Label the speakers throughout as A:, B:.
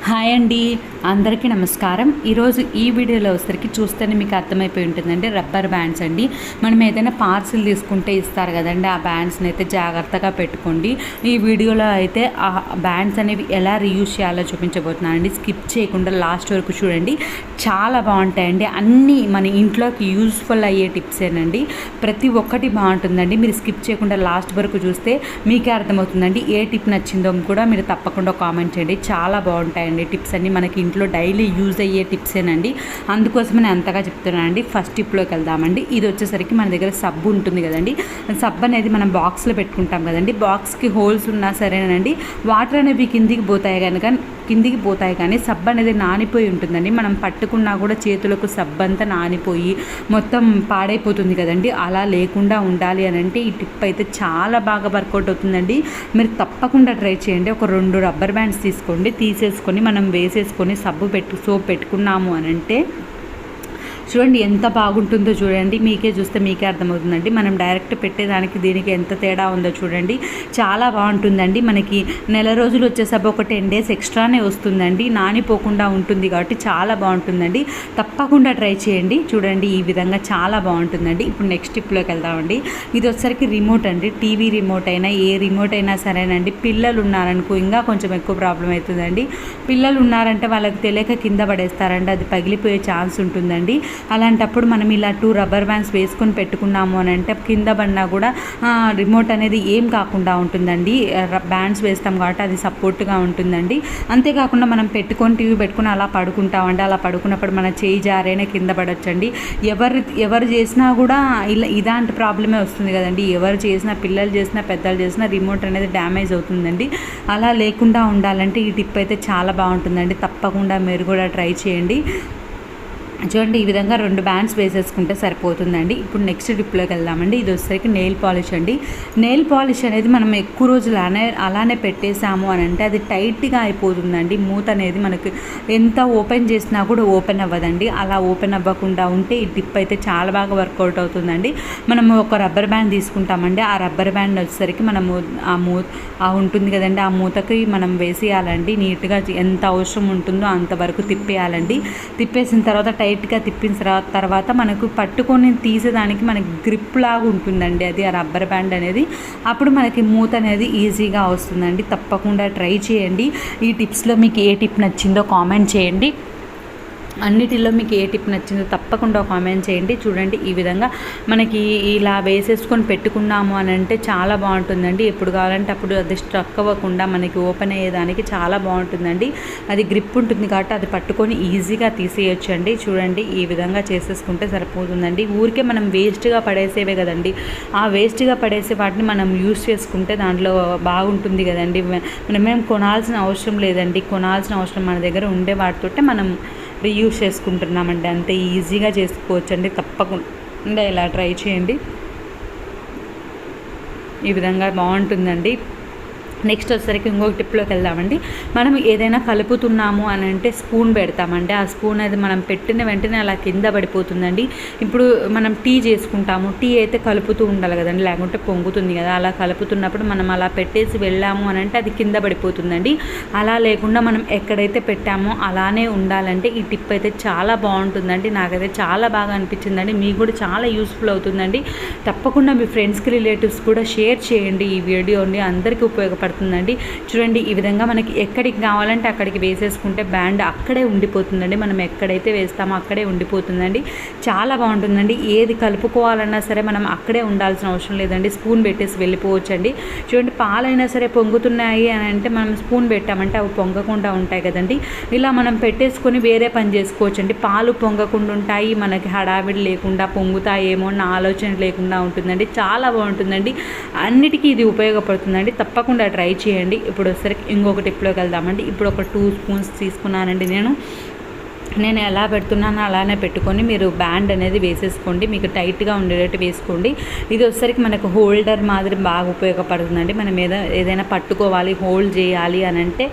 A: Hi అండి, అందరికీ నమస్కారం. ఈరోజు ఈ వీడియోలో వచ్చేసరికి చూస్తేనే మీకు అర్థమైపోయి ఉంటుందండి. రబ్బర్ బ్యాండ్స్ అండి. మనం ఏదైనా పార్సిల్ తీసుకుంటే ఇస్తారు కదండి, ఆ బ్యాండ్స్ని అయితే జాగ్రత్తగా పెట్టుకోండి. ఈ వీడియోలో అయితే ఆ బ్యాండ్స్ అనేవి ఎలా రీయూజ్ చేయాలో చూపించబోతున్నానండి. స్కిప్ చేయకుండా లాస్ట్ వరకు చూడండి, చాలా బాగుంటాయండి. అన్నీ మన ఇంట్లోకి యూజ్ఫుల్ అయ్యే టిప్సేనండి. ప్రతి ఒక్కటి బాగుంటుందండి. మీరు స్కిప్ చేయకుండా లాస్ట్ వరకు చూస్తే మీకే అర్థమవుతుందండి. ఏ టిప్ నచ్చిందో కూడా మీరు తప్పకుండా కామెంట్ చేయండి. చాలా బాగుంటాయండి టిప్స్ అన్ని, మనకి ఇంట్లో డైలీ యూజ్ అయ్యే టిప్సేనండి. అందుకోసమే అంతగా చెప్తున్నానండి. ఫస్ట్ టిప్లోకి వెళ్దామండి. ఇది వచ్చేసరికి మన దగ్గర సబ్బు ఉంటుంది కదండి. సబ్బు అనేది మనం బాక్స్లో పెట్టుకుంటాం కదండి. బాక్స్కి హోల్స్ ఉన్నా సరేనండి, వాటర్ అనేవి కిందికి పోతాయి కానీ సబ్బు అనేది నానిపోయి ఉంటుందండి. మనం పట్టుకున్నా కూడా చేతులకు సబ్బు అంతా నానిపోయి మొత్తం పాడైపోతుంది కదండి. అలా లేకుండా ఉండాలి అని అంటే ఈ టిప్ అయితే చాలా బాగా వర్కౌట్ అవుతుందండి. మీరు తప్పకుండా ట్రై చేయండి. ఒక 2 రబ్బర్ బ్యాండ్స్ తీసేసుకొని మనం వేసేసుకొని సోప్ పెట్టుకున్నాము అని అంటే చూడండి ఎంత బాగుంటుందో. చూడండి, చూస్తే మీకే అర్థమవుతుందండి. మనం డైరెక్ట్ పెట్టేదానికి దీనికి ఎంత తేడా ఉందో చూడండి. చాలా బాగుంటుందండి. మనకి నెల రోజులు వచ్చేసరికి ఒక 10 days ఎక్స్ట్రానే వస్తుందండి. నానిపోకుండా ఉంటుంది కాబట్టి చాలా బాగుంటుందండి. తప్పకుండా ట్రై చేయండి. చూడండి, ఈ విధంగా చాలా బాగుంటుందండి. ఇప్పుడు నెక్స్ట్ టిప్లోకి వెళ్దామండి. ఇది వచ్చేసరికి రిమోట్ అండి. టీవీ రిమోట్ అయినా ఏ రిమోట్ అయినా సరేనండి. పిల్లలు ఉన్నారనుకో ఇంకా కొంచెం ఎక్కువ ప్రాబ్లం అవుతుందండి. పిల్లలు ఉన్నారంటే వాళ్ళకి తెలియక కింద పడేస్తారండి, అది పగిలిపోయే ఛాన్స్ ఉంటుందండి. అలాంటప్పుడు మనం ఇలా 2 రబ్బర్ బ్యాండ్స్ వేసుకొని పెట్టుకున్నాము అని అంటే కింద పడినా కూడా రిమోట్ అనేది ఏం కాకుండా ఉంటుందండి. బ్యాండ్స్ వేస్తాం కాబట్టి అది సపోర్ట్గా ఉంటుందండి. అంతేకాకుండా మనం టీవీ పెట్టుకుని అలా పడుకుంటామండి. అలా పడుకున్నప్పుడు మన చేయి జారైనా కింద పడొచ్చండి. ఎవరు చేసినా కూడా ఇలాంటి ప్రాబ్లమే వస్తుంది కదండి. ఎవరు చేసినా, పిల్లలు చేసినా, పెద్దలు చేసినా రిమోట్ అనేది డ్యామేజ్ అవుతుందండి. అలా లేకుండా ఉండాలంటే ఈ టిప్ అయితే చాలా బాగుంటుందండి. తప్పకుండా మీరు కూడా ట్రై చేయండి. చూడండి, ఈ విధంగా 2 బ్యాండ్స్ వేసేసుకుంటే సరిపోతుందండి. ఇప్పుడు నెక్స్ట్ టిప్లోకి వెళ్దామండి. ఇది వచ్చేసరికి నెయిల్ పాలిష్ అండి. నెయిల్ పాలిష్ అనేది మనం ఎక్కువ రోజులు అలానే పెట్టేసాము అని అంటే అది టైట్గా అయిపోతుందండి. మూత అనేది మనకి ఎంత ఓపెన్ చేసినా కూడా ఓపెన్ అవ్వదండి. అలా ఓపెన్ అవ్వకుండా ఉంటే ఈ టిప్ అయితే చాలా బాగా వర్కౌట్ అవుతుందండి. మనము ఒక రబ్బర్ బ్యాండ్ తీసుకుంటామండి. ఆ రబ్బర్ బ్యాండ్ వచ్చేసరికి మనము ఉంటుంది కదండి, ఆ మూతకి మనం వేసేయాలండి. నీట్గా ఎంత అవసరం ఉంటుందో అంతవరకు తిప్పేయాలండి. తిప్పేసిన తర్వాత టైట్గా తిప్పిన తర్వాత మనకు పట్టుకొని తీసేదానికి మనకి గ్రిప్ లాగా ఉంటుందండి అది ఆ రబ్బర్ బ్యాండ్ అనేది. అప్పుడు మనకి మూత అనేది ఈజీగా వస్తుందండి. తప్పకుండా ట్రై చేయండి. ఈ టిప్స్లో మీకు ఏ టిప్ నచ్చిందో కామెంట్ చేయండి. అన్నిటిలో మీకు ఏ టిప్ నచ్చిందో తప్పకుండా కామెంట్ చేయండి. చూడండి, ఈ విధంగా మనకి ఇలా వేసేసుకొని పెట్టుకున్నాము అని అంటే చాలా బాగుంటుందండి. ఎప్పుడు కావాలంటే అప్పుడు అది స్ట్రక్ అవ్వకుండా మనకి ఓపెన్ అయ్యేదానికి చాలా బాగుంటుందండి. అది గ్రిప్ ఉంటుంది కాబట్టి అది పట్టుకొని ఈజీగా తీసేయొచ్చండి. చూడండి, ఈ విధంగా చేసేసుకుంటే సరిపోతుందండి. ఊరికే మనం వేస్ట్గా పడేసేవే కదండి, ఆ వేస్ట్గా పడేసే వాటిని మనం యూస్ చేసుకుంటే దాంట్లో బాగుంటుంది కదండి. మనమేం కొనాల్సిన అవసరం లేదండి. కొనాల్సిన అవసరం మన దగ్గర ఉండే వాటితోటే మనం రీయూజ్ చేసుకుంటున్నామండి. అంతే ఈజీగా చేసుకోవచ్చండి. తప్పకుండా ఇలా ట్రై చేయండి. ఈ విధంగా బాగుంటుందండి. నెక్స్ట్ వచ్చేసరికి ఇంకొక టిప్లోకి వెళ్దామండి. మనం ఏదైనా కలుపుతున్నాము అని అంటే స్పూన్ పెడతామండి. ఆ స్పూన్ అది మనం పెట్టిన వెంటనే అలా కింద పడిపోతుందండి. ఇప్పుడు మనం టీ చేసుకుంటాము, టీ అయితే కలుపుతూ ఉండాలి కదండి, లేకుంటే పొంగుతుంది కదా. అలా కలుపుతున్నప్పుడు మనం అలా పెట్టేసి వెళ్ళాము అని అంటే అది కింద పడిపోతుందండి. అలా లేకుండా మనం ఎక్కడైతే పెట్టామో అలానే ఉండాలంటే ఈ టిప్ అయితే చాలా బాగుంటుందండి. నాకైతే చాలా బాగా అనిపించిందండి. మీకు కూడా చాలా యూస్ఫుల్ అవుతుందండి. తప్పకుండా మీ ఫ్రెండ్స్కి, రిలేటివ్స్ కూడా షేర్ చేయండి ఈ వీడియోని. అందరికీ ఉపయోగపడుతుంది. చూడండి, ఈ విధంగా మనకి ఎక్కడికి కావాలంటే అక్కడికి వేసేసుకుంటే బ్యాండ్ అక్కడే ఉండిపోతుందండి. మనం ఎక్కడైతే వేస్తామో అక్కడే ఉండిపోతుందండి. చాలా బాగుంటుందండి. ఏది కలుపుకోవాలన్నా సరే మనం అక్కడే ఉండాల్సిన అవసరం లేదండి. స్పూన్ పెట్టేసి వెళ్ళిపోవచ్చండి. చూడండి, పాలైనా సరే పొంగుతున్నాయి అని అంటే మనం స్పూన్ పెట్టామంటే అవి పొంగకుండా ఉంటాయి కదండి. ఇలా మనం పెట్టేసుకొని వేరే పని చేసుకోవచ్చండి. పాలు పొంగకుండా ఉంటాయి, మనకి హడావిడి లేకుండా పొంగుతాయేమో అన్న ఆలోచన లేకుండా ఉంటుందండి. చాలా బాగుంటుందండి. అన్నిటికీ ఇది ఉపయోగపడుతుందండి. తప్పకుండా ట్రై చేయండి. ఇప్పుడు వచ్చేసరికి ఇంకొక టిప్లోకి వెళ్దామండి. ఇప్పుడు ఒక 2 స్పూన్స్ తీసుకున్నానండి నేను. నేను ఎలా పెడుతున్నానో అలానే పెట్టుకొని మీరు బ్యాండ్ అనేది వేసేసుకోండి. మీకు టైట్గా ఉండేటట్టు వేసుకోండి. ఇది వచ్చేసరికి మనకు హోల్డర్ మాదిరి బాగా ఉపయోగపడుతుందండి. మనం ఏదైనా పట్టుకోవాలి, హోల్డ్ చేయాలి అని అంటే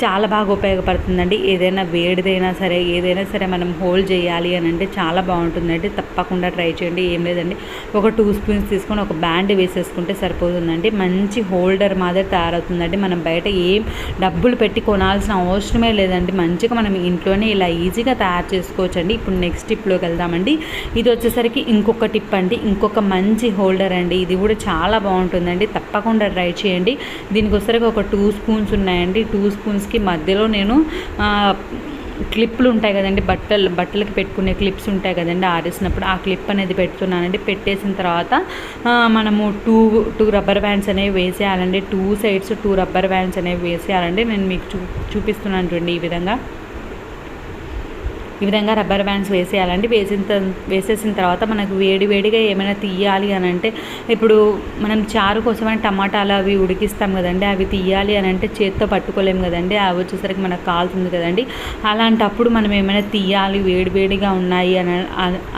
A: చాలా బాగా ఉపయోగపడుతుందండి. ఏదైనా వేడిదైనా సరే, ఏదైనా సరే మనం హోల్డ్ చేయాలి అని అంటే చాలా బాగుంటుందండి. తప్పకుండా ట్రై చేయండి. ఏం లేదండి, ఒక 2 స్పూన్స్ తీసుకొని ఒక బ్యాండ్ వేసేసుకుంటే సరిపోతుందండి. మంచి హోల్డర్ మాదిరి తయారవుతుందండి. మనం బయట ఏం డబ్బులు పెట్టి కొనాల్సిన అవసరమే లేదండి. మంచిగా మనం ఇంట్లోనే ఇలా ఈజీగా తయారు చేసుకోవచ్చండి. ఇప్పుడు నెక్స్ట్ టిప్లోకి వెళ్దామండి. ఇది వచ్చేసరికి ఇంకొక టిప్ అండి, ఇంకొక మంచి హోల్డర్ అండి. ఇది కూడా చాలా బాగుంటుందండి. తప్పకుండా ట్రై చేయండి. దీనికి వచ్చేసరికి ఒక 2 స్పూన్స్ ఉన్నాయండి. 2 స్పూన్స్కి మధ్యలో నేను క్లిప్లు ఉంటాయి కదండి, బట్టలకి పెట్టుకునే క్లిప్స్ ఉంటాయి కదండి, ఆరేసినప్పుడు ఆ క్లిప్ అనేది పెడుతున్నానండి. పెట్టేసిన తర్వాత మనము టూ రబ్బర్ బ్యాండ్స్ అనేవి వేసేయాలండి. 2 సైడ్స్ 2 రబ్బర్ బ్యాండ్స్ అనేవి వేసేయాలండి. నేను మీకు చూపిస్తున్నాను చూడండి. ఈ విధంగా రబ్బర్ బ్యాండ్స్ వేసేయాలండి. వేసేసిన తర్వాత మనకు వేడిగా ఏమైనా తీయాలి అని అంటే, ఇప్పుడు మనం చారు కోసమని టమాటాలు అవి ఉడికిస్తాం కదండి, అవి తీయాలి అని అంటే చేత్తో పట్టుకోలేము కదండి, అవి వచ్చేసరికి మనకు కాలుతుంది కదండి. అలాంటప్పుడు మనం ఏమైనా తీయాలి, వేడిగా ఉన్నాయి అని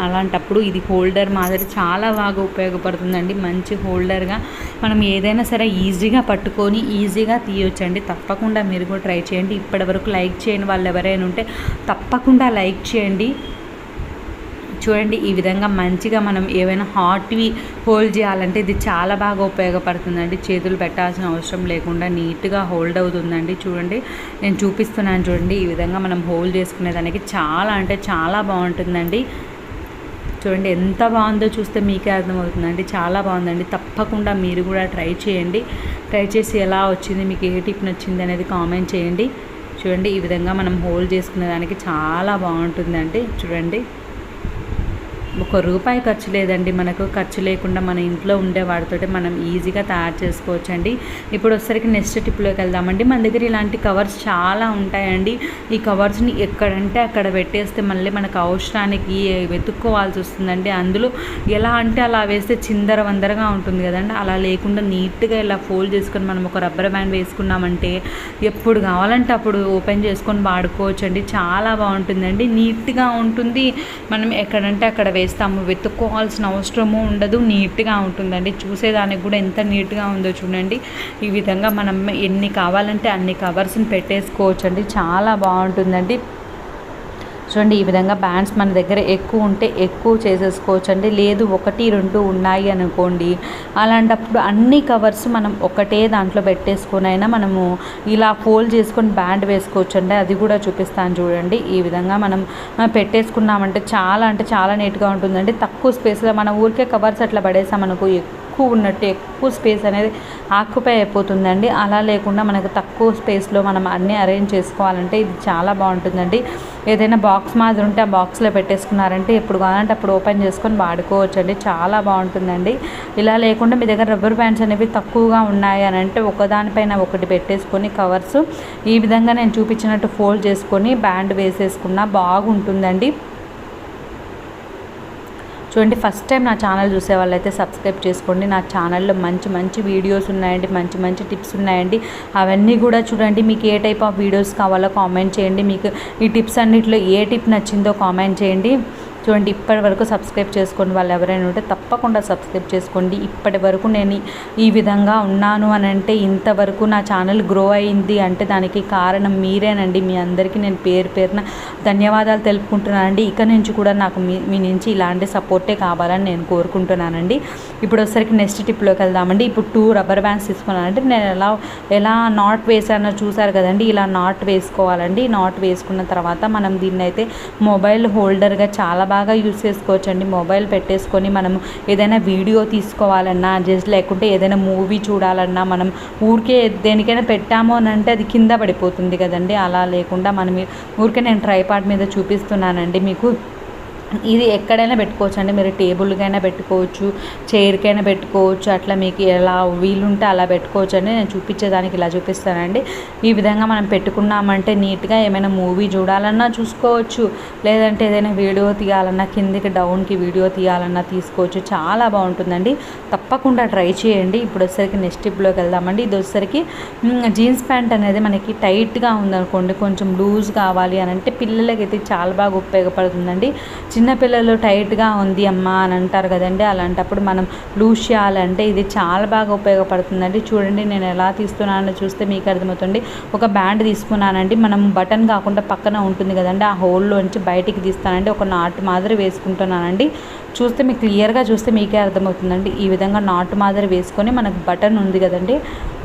A: అలాంటప్పుడు ఇది హోల్డర్ మాదిరి చాలా బాగా ఉపయోగపడుతుందండి. మంచి హోల్డర్గా మనం ఏదైనా సరే ఈజీగా పట్టుకొని ఈజీగా తీయొచ్చండి. తప్పకుండా మీరు కూడా ట్రై చేయండి. ఇప్పటివరకు లైక్ చేయని వాళ్ళు ఎవరైనా ఉంటే తప్పకుండా లైక్ చేయండి. చూడండి, ఈ విధంగా మంచిగా మనం ఏవైనా హాట్వి హోల్డ్ చేయాలంటే ఇది చాలా బాగా ఉపయోగపడుతుందండి. చేతులు పెట్టాల్సిన అవసరం లేకుండా నీట్గా హోల్డ్ అవుతుందండి. చూడండి, నేను చూపిస్తున్నాను చూడండి. ఈ విధంగా మనం హోల్డ్ చేసుకునేదానికి చాలా అంటే చాలా బాగుంటుందండి. చూడండి ఎంత బాగుందో, చూస్తే మీకే అర్థమవుతుందండి. చాలా బాగుందండి. తప్పకుండా మీరు కూడా ట్రై చేయండి. ట్రై చేసి ఎలా వచ్చింది, మీకు ఏ టిప్ నచ్చింది అనేది కామెంట్ చేయండి. చూడండి, ఈ విధంగా మనం హోల్డ్ చేసుకునే దానికి చాలా బాగుంటుందండి. చూడండి, ₹1 ఖర్చు లేదండి. మనకు ఖర్చు లేకుండా మన ఇంట్లో ఉండే వాటితోటి మనం ఈజీగా తయారు చేసుకోవచ్చండి. ఇప్పుడు వచ్చేసరికి నెక్స్ట్ టిప్లోకి వెళ్దామండి. మన దగ్గర ఇలాంటి కవర్స్ చాలా ఉంటాయండి. ఈ కవర్స్ని ఎక్కడంటే అక్కడ పెట్టేస్తే మళ్ళీ మనకు అవసరానికి వెతుక్కోవాల్సి వస్తుందండి. అందులో ఎలా అంటే అలా వేస్తే చిందరవందరగా ఉంటుంది కదండి. అలా లేకుండా నీట్గా ఇలా ఫోల్డ్ చేసుకొని మనం ఒక రబ్బర్ బ్యాండ్ వేసుకున్నామంటే ఎప్పుడు కావాలంటే అప్పుడు ఓపెన్ చేసుకొని వాడుకోవచ్చండి. చాలా బాగుంటుందండి, నీట్గా ఉంటుంది. మనం ఎక్కడంటే అక్కడ వేస్తాము, వెతుక్కోవాల్సిన అవసరము ఉండదు, నీట్గా ఉంటుందండి. చూసేదానికి కూడా ఎంత నీట్గా ఉందో చూడండి. ఈ విధంగా మనం ఎన్ని కావాలంటే అన్ని కవర్స్ని పెట్టేసుకోవచ్చండి. చాలా బాగుంటుందండి. చూడండి, ఈ విధంగా బ్యాండ్స్ మన దగ్గర ఎక్కువ ఉంటే ఎక్కువ చేసేసుకోవచ్చండి. లేదు 1, 2 ఉన్నాయి అనుకోండి, అలాంటప్పుడు అన్ని కవర్స్ మనం ఒకటే దాంట్లో పెట్టేసుకొని అయినా మనము ఇలా ఫోల్డ్ చేసుకొని బ్యాండ్ వేసుకోవచ్చండి. అది కూడా చూపిస్తాను చూడండి. ఈ విధంగా మనం పెట్టేసుకున్నామంటే చాలా అంటే చాలా నీట్గా ఉంటుందండి. తక్కువ స్పేస్లో మన ఊరికే కవర్స్ అట్లా పడేసామనుకో ఎక్కువ ఉన్నట్టు ఎక్కువ స్పేస్ అనేది ఆక్యుపై అయిపోతుందండి. అలా లేకుండా మనకు తక్కువ స్పేస్లో మనం అన్నీ అరేంజ్ చేసుకోవాలంటే ఇది చాలా బాగుంటుందండి. ఏదైనా బాక్స్ మాదిరి ఉంటే ఆ బాక్స్లో పెట్టేసుకున్నారంటే ఎప్పుడు కావాలంటే అప్పుడు ఓపెన్ చేసుకొని వాడుకోవచ్చండి. చాలా బాగుంటుందండి. ఇలా లేకుండా మీ దగ్గర రబ్బర్ బ్యాండ్స్ అనేవి తక్కువగా ఉన్నాయి అని అంటే ఒకదానిపైన ఒకటి పెట్టేసుకొని కవర్స్ ఈ విధంగా నేను చూపించినట్టు ఫోల్డ్ చేసుకొని బ్యాండ్ వేసేసుకున్నా బాగుంటుందండి. చూడండి, ఫస్ట్ టైం నా ఛానల్ చూసే వాళ్ళైతే సబ్స్క్రైబ్ చేసుకోండి. నా ఛానల్లో మంచి వీడియోస్ ఉన్నాయండి, మంచి టిప్స్ ఉన్నాయండి. అవన్నీ కూడా చూడండి. మీకు ఏ టైప్ ఆఫ్ వీడియోస్ కావాలో కామెంట్ చేయండి. మీకు ఈ టిప్స్ అన్నిటిలో ఏ టిప్ నచ్చిందో కామెంట్ చేయండి. చూడండి, ఇప్పటి వరకు సబ్స్క్రైబ్ చేసుకోండి వాళ్ళు ఎవరైనా ఉంటే తప్పకుండా సబ్స్క్రైబ్ చేసుకోండి. ఇప్పటి వరకు నేను ఈ విధంగా ఉన్నాను అని అంటే, ఇంతవరకు నా ఛానల్ గ్రో అయింది అంటే దానికి కారణం మీరేనండి. మీ అందరికీ నేను పేరున ధన్యవాదాలు తెలుపుకుంటున్నానండి. ఇక నుంచి కూడా నాకు మీ నుంచి ఇలాంటి సపోర్టే కావాలని నేను కోరుకుంటున్నానండి. ఇప్పుడు వచ్చేసరికి నెక్స్ట్ టిప్లోకి వెళ్దామండి. ఇప్పుడు 2 రబ్బర్ బ్యాండ్స్ తీసుకున్నానంటే నేను ఎలా నాట్ వేసానో చూసారు కదండి. ఇలా నాట్ వేసుకోవాలండి. నాట్ వేసుకున్న తర్వాత మనం దీన్ని అయితే మొబైల్ హోల్డర్గా చాలా బాగా యూజ్ చేసుకోవచ్చండి. మొబైల్ పెట్టేసుకొని మనం ఏదైనా వీడియో తీసుకోవాలన్నా, జస్ట్ లేకుంటే ఏదైనా మూవీ చూడాలన్నా, మనం ఊరికే దేనికైనా పెట్టాము అని అంటే అది కింద పడిపోతుంది కదండి. అలా లేకుండా మనం ఊరికే నేను ట్రైపాడ్ మీద చూపిస్తున్నానండి మీకు. ఇది ఎక్కడైనా పెట్టుకోవచ్చు అండి. మీరు టేబుల్కైనా పెట్టుకోవచ్చు, చైర్కైనా పెట్టుకోవచ్చు, అట్లా మీకు ఎలా వీలుంటే అలా పెట్టుకోవచ్చు అండి. నేను చూపించేదానికి ఇలా చూపిస్తానండి. ఈ విధంగా మనం పెట్టుకున్నామంటే నీట్గా ఏమైనా మూవీ చూడాలన్నా చూసుకోవచ్చు, లేదంటే ఏదైనా వీడియో తీయాలన్నా కిందికి డౌన్కి వీడియో తీయాలన్నా తీసుకోవచ్చు. చాలా బాగుంటుందండి, తప్పకుండా ట్రై చేయండి. ఇప్పుడు వచ్చేసరికి నెక్స్ట్ టిప్లోకి వెళ్దామండి. ఇది వచ్చేసరికి జీన్స్ ప్యాంట్ అనేది మనకి టైట్గా ఉందనుకోండి, కొంచెం లూజ్ కావాలి అని అంటే పిల్లలకైతే చాలా బాగా ఉపయోగపడుతుందండి. చిన్నపిల్లలు టైట్గా ఉంది అమ్మ అని అంటారు కదండి, అలాంటప్పుడు మనం లూజ్ చేయాలంటే ఇది చాలా బాగా ఉపయోగపడుతుందండి. చూడండి నేను ఎలా తీస్తున్నానో చూస్తే మీకు అర్థమవుతుంది. ఒక బ్యాండ్ తీసుకున్నానండి, మనం బటన్ కాకుండా పక్కన ఉంటుంది కదండి, ఆ హోల్లోంచి బయటికి తీస్తానండి. ఒక నాటు మాదిరి వేసుకుంటున్నానండి. చూస్తే మీకు క్లియర్గా చూస్తే మీకే అర్థమవుతుందండి. ఈ విధంగా నాటు మాదిరి వేసుకొని మనకు బటన్ ఉంది కదండి,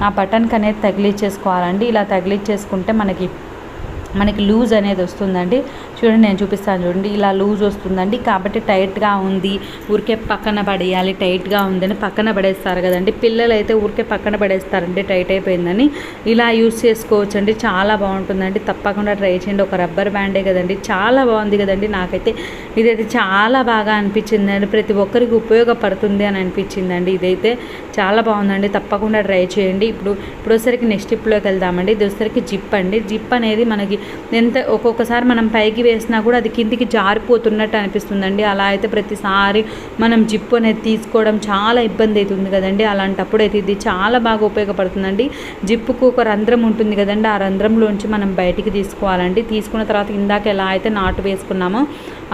A: ఆ బటన్కి అనేది తగిలిచ్చేసుకోవాలండి. ఇలా తగిలిచ్చేసుకుంటే మనకి లూజ్ అనేది వస్తుందండి. చూడండి నేను చూపిస్తాను, చూడండి ఇలా లూజ్ వస్తుందండి. కాబట్టి టైట్గా ఉంది ఊరికే పక్కన పడేయాలి, టైట్గా ఉందని పక్కన పడేస్తారు కదండి, పిల్లలు అయితే ఊరికే పక్కన పడేస్తారండి టైట్ అయిపోయిందని. ఇలా యూజ్ చేసుకోవచ్చండి, చాలా బాగుంటుందండి. తప్పకుండా ట్రై చేయండి. ఒక రబ్బర్ బ్యాండే కదండి, చాలా బాగుంది కదండి. నాకైతే ఇదైతే చాలా బాగా అనిపించిందండి, ప్రతి ఒక్కరికి ఉపయోగపడుతుంది అని అనిపించిందండి. ఇదైతే చాలా బాగుందండి, తప్పకుండా ట్రై చేయండి. ఇప్పుడు వచ్చేసరికి నెక్స్ట్ టిప్లోకి వెళ్దామండి. ఇది వచ్చేసరికి జిప్ అండి. జిప్ అనేది మనకి ఒక్కొక్కసారి మనం పైకి వేసినా కూడా అది కిందికి జారిపోతున్నట్టు అనిపిస్తుందండి. అలా అయితే ప్రతిసారి మనం జిప్ అనేది తీసుకోవడం చాలా ఇబ్బంది అవుతుంది కదండి. అలాంటప్పుడు అయితే ఇది చాలా బాగా ఉపయోగపడుతుందండి. జిప్పుకు ఒక రంధ్రం ఉంటుంది కదండి, ఆ రంధ్రంలోంచి మనం బయటికి తీసుకోవాలండి. తీసుకున్న తర్వాత ఇందాక ఎలా అయితే నాటు వేసుకున్నామో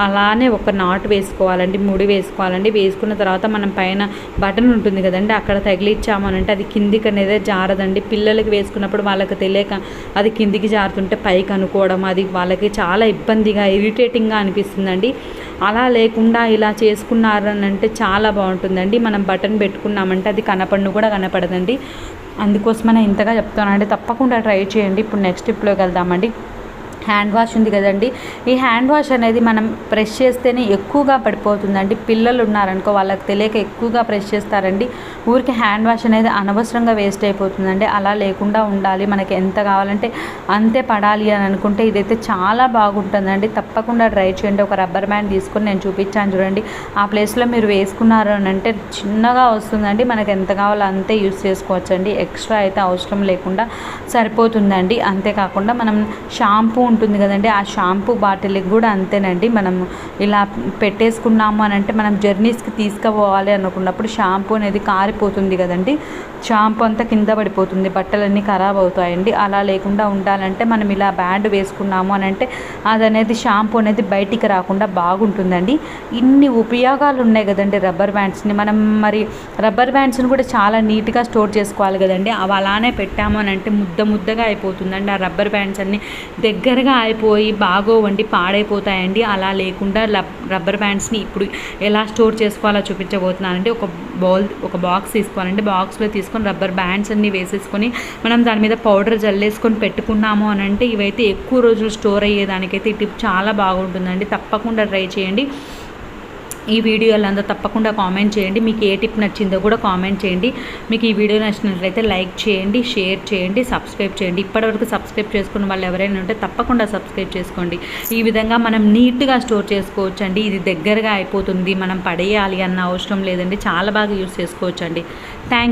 A: అలానే ఒక నాటు వేసుకోవాలండి, ముడి వేసుకోవాలండి. వేసుకున్న తర్వాత మనం పైన బటన్ ఉంటుంది కదండి, అక్కడ తగిలిచ్చామనంటే అది కిందికి అనేది జారదండి. పిల్లలకి వేసుకున్నప్పుడు వాళ్ళకి తెలియక అది కిందికి జారుతుంటే పైకి అనుకోవడం, అది వాళ్ళకి చాలా ఇబ్బందిగా ఇరిటేటింగ్గా అనిపిస్తుందండి. అలా లేకుండా ఇలా చేసుకున్నారని అంటే చాలా బాగుంటుందండి. మనం బటన్ పెట్టుకున్నామంటే అది కూడా కనపడదండి. అందుకోసమనే ఇంతగా చెప్తానండి, తప్పకుండా ట్రై చేయండి. ఇప్పుడు నెక్స్ట్ టిప్లోకి వెళ్దామండి. హ్యాండ్ వాష్ ఉంది కదండి, ఈ హ్యాండ్ వాష్ అనేది మనం ప్రెస్ చేస్తేనే ఎక్కువగా పడిపోతుందండి. పిల్లలు ఉన్నారనుకో వాళ్ళకి తెలియక ఎక్కువగా ప్రెస్ చేస్తారండి, ఊరికి హ్యాండ్ వాష్ అనేది అనవసరంగా వేస్ట్ అయిపోతుందండి. అలా లేకుండా ఉండాలి, మనకి ఎంత కావాలంటే అంతే పడాలి అని అనుకుంటే ఇదైతే చాలా బాగుంటుందండి. తప్పకుండా ట్రై చేయండి. ఒక రబ్బర్ బ్యాండ్ తీసుకొని నేను చూపించాను చూడండి, ఆ ప్లేస్లో మీరు వేసుకున్నారు అని అంటే చిన్నగా వస్తుందండి, మనకి ఎంత కావాలో అంతే యూస్ చేసుకోవచ్చండి. ఎక్స్ట్రా అయితే అవసరం లేకుండా సరిపోతుందండి. అంతేకాకుండా మనం షాంపూ ఉంటుంది కదండి, ఆ షాంపూ బాటిల్కి కూడా అంతేనండి. మనం ఇలా పెట్టేసుకున్నాము అని అంటే మనం జర్నీస్కి తీసుకుపోవాలి అనుకున్నప్పుడు షాంపూ అనేది కారిపోతుంది కదండి, షాంపూ అంతా కింద పడిపోతుంది, బట్టలన్నీ ఖరాబ్ అవుతాయండి. అలా లేకుండా ఉండాలంటే మనం ఇలా బ్యాండ్ వేసుకున్నాము అని అంటే అది అనేది షాంపూ అనేది బయటికి రాకుండా బాగుంటుందండి. ఇన్ని ఉపయోగాలు ఉన్నాయి కదండి రబ్బర్ బ్యాండ్స్ని. మనం మరి రబ్బర్ బ్యాండ్స్ని కూడా చాలా నీట్గా స్టోర్ చేసుకోవాలి కదండి. అవి అలానే పెట్టాము అని అంటే ముద్దగా అయిపోతుందండి. ఆ రబ్బర్ బ్యాండ్స్ అన్ని దగ్గరగా అయిపోయి బాగోవండి, పాడైపోతాయండి. అలా లేకుండా రబ్బర్ బ్యాండ్స్ని ఇప్పుడు ఎలా స్టోర్ చేసుకోవాలో చూపించబోతున్నానండి. ఒక బాక్స్ తీసుకోవాలండి, బాక్స్లో తీసుకొని రబ్బర్ బ్యాండ్స్ అన్నీ వేసేసుకొని మనం దాని మీద పౌడర్ జల్లేసుకొని పెట్టుకున్నాము అని అంటే ఇవైతే ఎక్కువ రోజులు స్టోర్ అయ్యేదానికైతే ఈ టిప్ చాలా బాగుంటుందండి. తప్పకుండా ట్రై చేయండి. ఈ వీడియోలో అందరూ తప్పకుండా కామెంట్ చేయండి, మీకు ఏ టిప్ నచ్చిందో కూడా కామెంట్ చేయండి. మీకు ఈ వీడియో నచ్చినట్లయితే లైక్ చేయండి, షేర్ చేయండి, సబ్స్క్రైబ్ చేయండి. ఇప్పటివరకు సబ్స్క్రైబ్ చేసుకున్న వాళ్ళు ఎవరైనా ఉంటే తప్పకుండా సబ్స్క్రైబ్ చేసుకోండి. ఈ విధంగా మనం నీట్గా స్టోర్ చేసుకోవచ్చండి. ఇది దగ్గరగా అయిపోతుంది, మనం పడేయాలి అన్న అవసరం లేదండి, చాలా బాగా యూస్ చేసుకోవచ్చండి. Thank you.